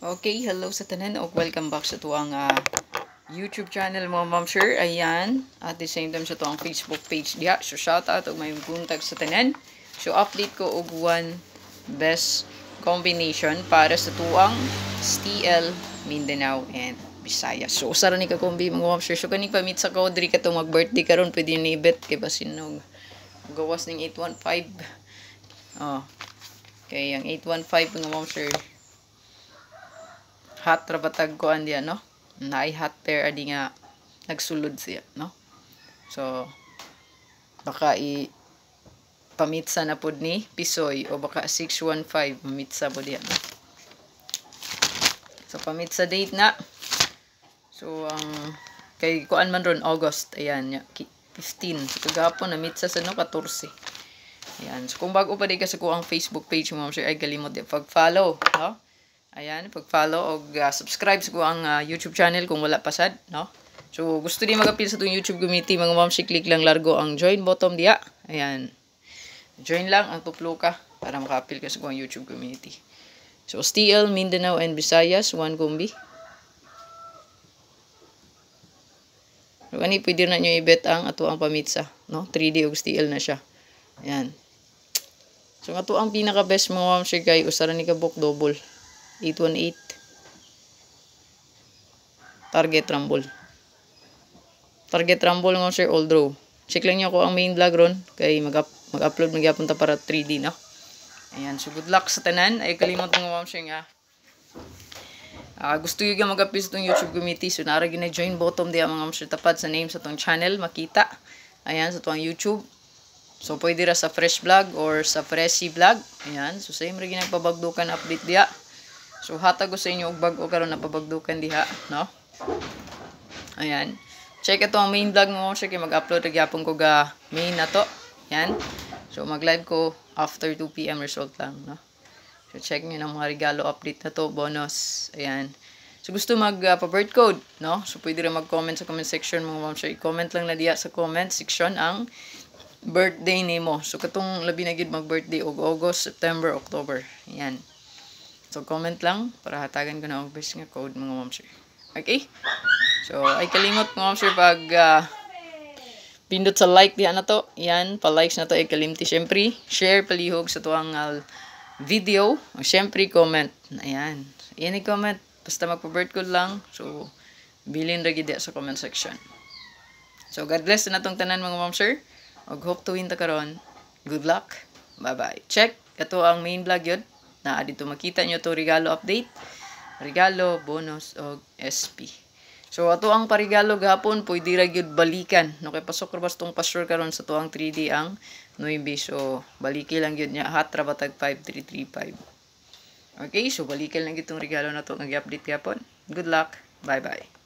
Okay, hello sa tanan o welcome back sa tuwang YouTube channel mo, Ma'am Sir. Ayan, at the same time sa tuwang Facebook page diha. So shout out og may buntag sa tanan. So update ko og one best combination para sa tuwang STL, Mindanao and Visayas. So usa ra ni ka kombi mga Ma'am Sir. So kani pamit sa ko diri ka to mag-birthday karon pwede ni bet kay basin no gawas ning 815. Oh. Okay, ang 815 mga Ma'am Sir. Hot rabatag ko andiya, no? Naay hot pair adi nga nagsulod siya, no? So baka pamitsa na pod ni Pisoy o baka 615 mamitsa pod diya, no? So pamitsa date na. So ang kay kuan man ron August, ayan nya 15. So kagapon na mitsa sa no 14. Ayan. So kung bago pa di ka sa kuang Facebook page mo, sure ay kalimot di pag-follow, no? Ayan, pag-follow o subscribe sa ang YouTube channel kung wala pa sad, no? So, gusto din mag-appeal sa itong YouTube community, mga ma'am, click lang largo ang join button diya. Ayan. Join lang ang tuplo ka para maka-appeal ka sa ang YouTube community. So, STL, Mindanao and Visayas, one kombi. So, kani pwede na nyo i-bet ang ato ang pamitsa, no? 3D og STL na siya. Ayan. So, ato ang pinaka-best mga ma'am, kay usara ni kabuk double. 818 target rumble nga sir all draw. Check lang nyo ako ang main vlog ron kay mag-upload magyapon ta para 3D, no? Ayan, so good luck sa tanan. Ay kalimot mga ma'am sir nga gusto yung mag-upload sa itong YouTube community, so nara gina-join bottom diya mga ma'am sir tapad sa name sa itong channel makita. Ayan, sa itong YouTube. So pwede ra sa fresh vlog or sa freshy vlog. Ayan, so same ra ginagpabagdukan update diya. So hatag ko sa inyo og bag-o karon napabagdukan diha, no? Ayan. Check ito ang main vlog mo, sir, kay mag-upload ra gyapon ko ga main na to. Ayan. So mag-live ko after 2 PM result lang, no? So check niyo ng mga regalo update na to, bonus. Ayan. So gusto pa-birth code, no? So pwede rin mag-comment sa comment section mga ma'am, sir. I-comment lang na diha sa comment section ang birthday nimo. So katong labi na gid mag-birthday og August, September, October. Ayan. So, comment lang para hatagan ko na ang best nga code mga ma'am sir. Okay? So, ay kalimot mga ma'am sir pag pindot sa like diyan na to. Yan, pa-likes na to ay kalimti. Siyempre, share palihog sa tuwang video. O siyempre, comment. Ayan. Yan i-comment. Basta magpa-birth code lang. So, bilin ra gid sa comment section. So, God bless na tong tanan mga ma'am sir. Og hope to win ta karon. Good luck. Bye-bye. Check. Ito ang main vlog yun. Na dito makita nyo to regalo update, regalo, bonus o SP. So ato ang parigalo gahapon pwede ra gyud balikan, no kay pasok ra bastong pasure karon sa tuang 3D ang 9. So baliki lang gyud nya hat ra batag 5335. Okay, so balikan lang gyud tong regalo na to nga gi-update gahapon. Good luck. Bye bye.